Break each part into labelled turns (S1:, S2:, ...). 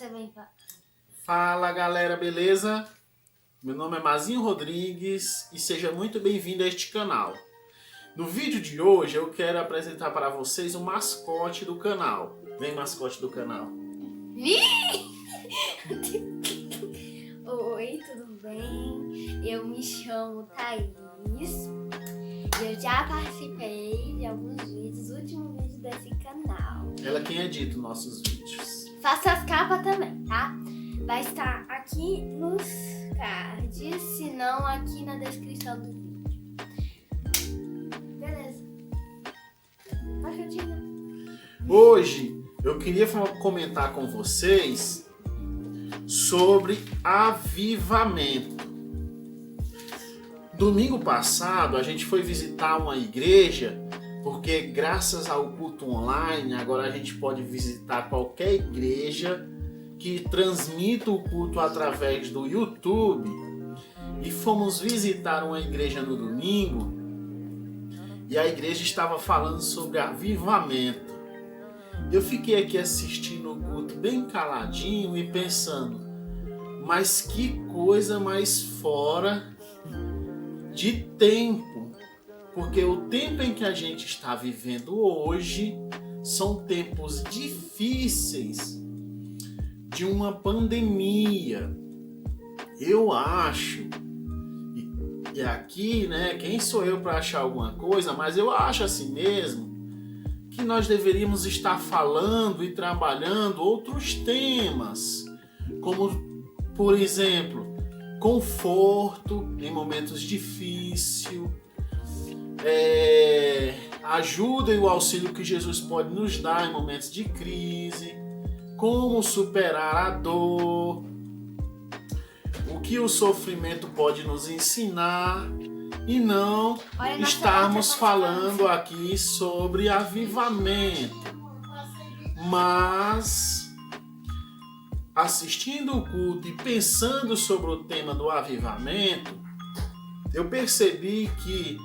S1: você vem falar.
S2: Fala galera, beleza? Meu nome é Mazinho Rodrigues e seja muito bem-vindo a este canal. No vídeo de hoje eu quero apresentar para vocês o mascote do canal. Vem, mascote do canal.
S1: Oi, tudo bem? Eu me chamo Thaís e eu já participei de alguns vídeos, o último vídeo desse canal.
S2: Ela quem edita os nossos vídeos.
S1: Faço as capas também, tá? Vai estar aqui nos cards, se não aqui na descrição do vídeo. Beleza. Pode continuar.
S2: Hoje eu queria comentar com vocês sobre avivamento. Domingo passado a gente foi visitar uma igreja, porque graças ao culto online agora a gente pode visitar qualquer igreja que transmita o culto através do YouTube. E fomos visitar uma igreja no domingo e a igreja estava falando sobre avivamento. Eu fiquei aqui assistindo o culto bem caladinho e pensando, mas que coisa mais fora de tempo, porque o tempo em que a gente está vivendo hoje são tempos difíceis de uma pandemia. Eu acho, e aqui, né, quem sou eu para achar alguma coisa, mas eu acho assim mesmo, que nós deveríamos estar falando e trabalhando outros temas, como, por exemplo, conforto em momentos difíceis, ajuda e o auxílio que Jesus pode nos dar em momentos de crise, como superar a dor, o que o sofrimento pode nos ensinar, e não estarmos falando aqui sobre avivamento. Mas assistindo o culto e pensando sobre o tema do avivamento, eu percebi que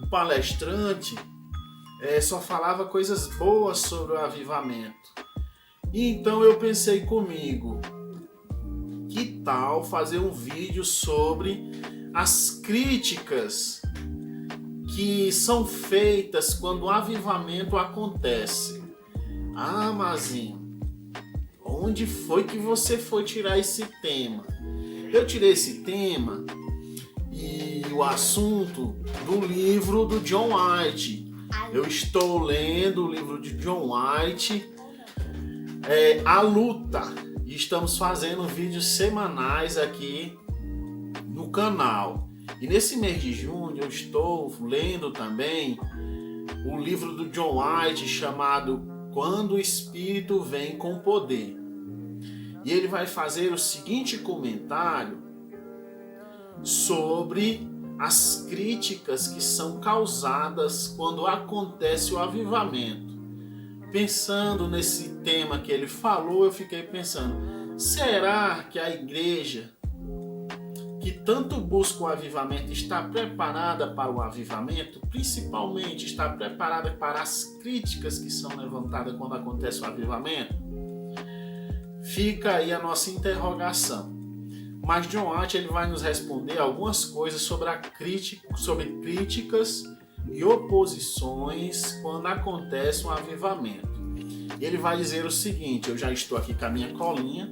S2: o palestrante só falava coisas boas sobre o avivamento. E então eu pensei comigo, que tal fazer um vídeo sobre as críticas que são feitas quando o avivamento acontece? Ah, Mazinho, onde foi que você foi tirar esse tema? Eu tirei esse tema e o assunto do livro do John White. Eu estou lendo o livro de John White, A Luta, e estamos fazendo vídeos semanais aqui no canal. E nesse mês de junho eu estou lendo também o livro do John White chamado Quando o Espírito Vem com Poder. E ele vai fazer o seguinte comentário sobre as críticas que são causadas quando acontece o avivamento. Pensando nesse tema que ele falou, eu fiquei pensando, será que a igreja que tanto busca o avivamento está preparada para o avivamento? Principalmente está preparada para as críticas que são levantadas quando acontece o avivamento? Fica aí a nossa interrogação. Mas John White ele vai nos responder algumas coisas sobre críticas e oposições quando acontece um avivamento. Ele vai dizer o seguinte, eu já estou aqui com a minha colinha,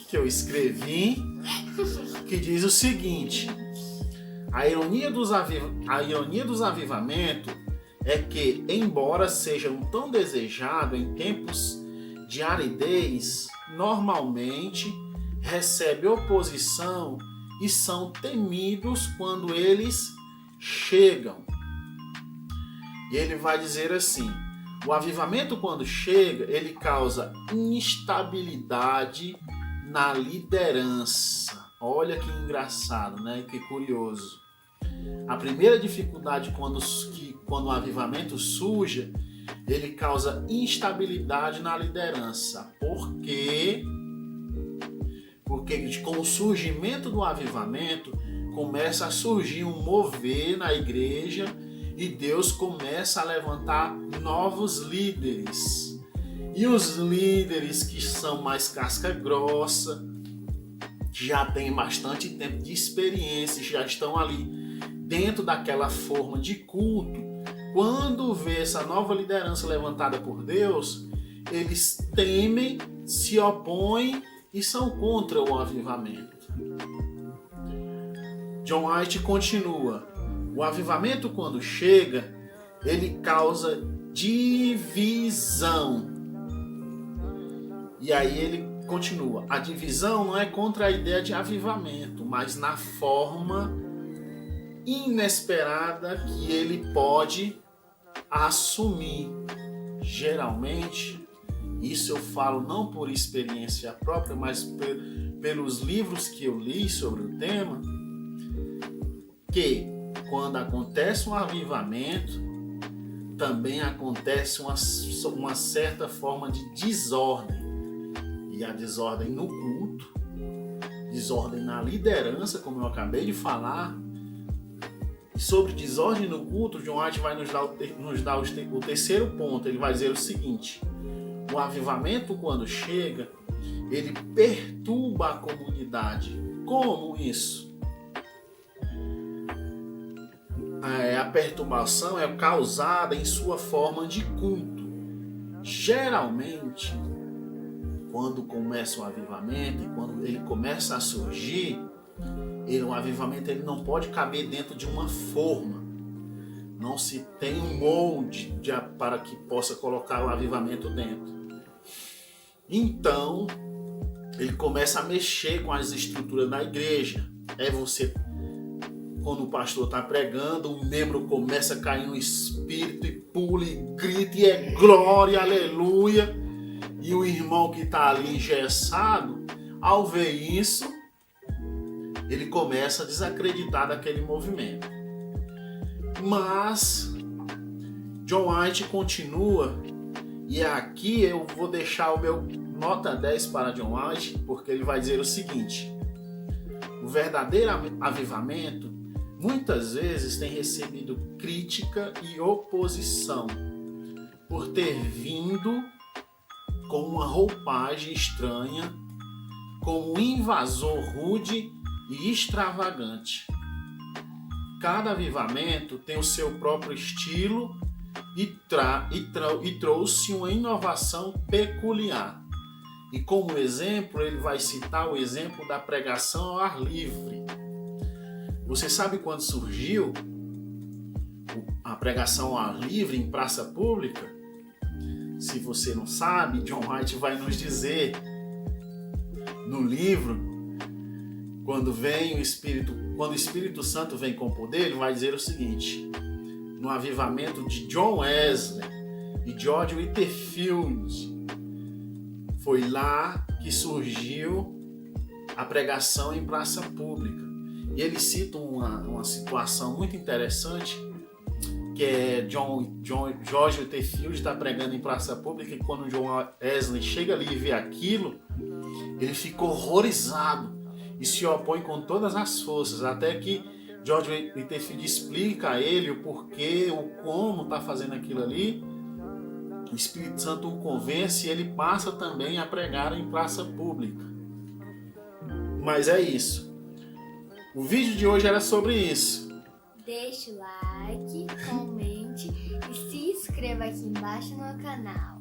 S2: que eu escrevi, que diz o seguinte: a ironia dos avivamentos é que, embora sejam tão desejados em tempos de aridez, normalmente recebem oposição e são temidos quando eles chegam. E ele vai dizer assim: o avivamento, quando chega, ele causa instabilidade na liderança. Olha que engraçado, né? Que curioso. A primeira dificuldade quando o avivamento surge, ele causa instabilidade na liderança. Por quê? Porque com o surgimento do avivamento, começa a surgir um mover na igreja e Deus começa a levantar novos líderes. E os líderes que são mais casca grossa, já têm bastante tempo de experiência, já estão ali dentro daquela forma de culto, quando vê essa nova liderança levantada por Deus, eles temem, se opõem e são contra o avivamento. John White continua: o avivamento, quando chega, ele causa divisão. E aí ele continua: a divisão não é contra a ideia de avivamento, mas na forma inesperada que ele pode assumir. Geralmente, isso eu falo não por experiência própria, mas pelos livros que eu li sobre o tema, que quando acontece um avivamento, também acontece uma certa forma de desordem. E a desordem no culto, desordem na liderança, como eu acabei de falar. E sobre desordem no culto, John White vai nos dar o terceiro ponto. Ele vai dizer o seguinte: o avivamento, quando chega, ele perturba a comunidade. Como isso? A perturbação é causada em sua forma de culto. Geralmente, quando começa o avivamento e quando ele começa a surgir, o avivamento ele não pode caber dentro de uma forma. Não se tem um molde para que possa colocar o avivamento dentro. Então, ele começa a mexer com as estruturas da igreja. Quando o pastor está pregando, o membro começa a cair no espírito e pula e grita e é glória, aleluia. E o irmão que está ali engessado, ao ver isso, ele começa a desacreditar daquele movimento. Mas John White continua, e aqui eu vou deixar o meu nota 10 para John White, porque ele vai dizer o seguinte: o verdadeiro avivamento muitas vezes tem recebido crítica e oposição por ter vindo com uma roupagem estranha, como um invasor rude e extravagante. Cada avivamento tem o seu próprio estilo e trouxe uma inovação peculiar. E como exemplo, ele vai citar o exemplo da pregação ao ar livre. Você sabe quando surgiu a pregação ao ar livre em praça pública? Se você não sabe, John White vai nos dizer no livro, quando o Espírito Santo vem com poder, ele vai dizer o seguinte: no avivamento de John Wesley e George Whitefield, foi lá que surgiu a pregação em praça pública. E ele cita uma situação muito interessante, que é George Whitefield está pregando em praça pública, e quando John Wesley chega ali e vê aquilo, ele fica horrorizado e se opõe com todas as forças, até que George Whitefield explica a ele o porquê, o como está fazendo aquilo ali. O Espírito Santo o convence e ele passa também a pregar em praça pública. Mas é isso. O vídeo de hoje era sobre isso.
S1: Deixe o like, comente e se inscreva aqui embaixo no canal.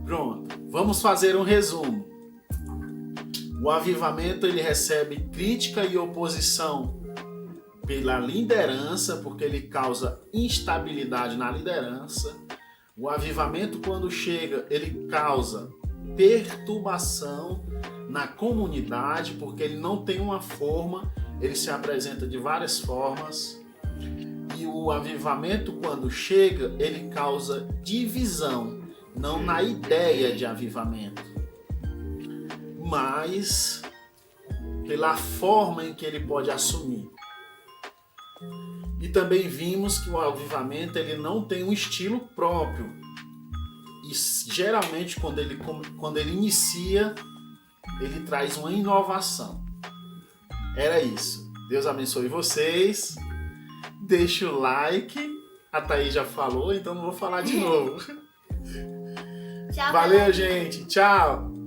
S2: Pronto, vamos fazer um resumo. O avivamento ele recebe crítica e oposição pela liderança, porque ele causa instabilidade na liderança. O avivamento, quando chega, ele causa perturbação na comunidade, porque ele não tem uma forma, ele se apresenta de várias formas. E o avivamento, quando chega, ele causa divisão, não na ideia de avivamento, mas pela forma em que ele pode assumir. E também vimos que o avivamento ele não tem um estilo próprio. E geralmente quando ele inicia, ele traz uma inovação. Era isso. Deus abençoe vocês. Deixa o like. A Thaís já falou, então não vou falar de novo.
S1: Tchau,
S2: Valeu,
S1: galera.
S2: gente. Tchau.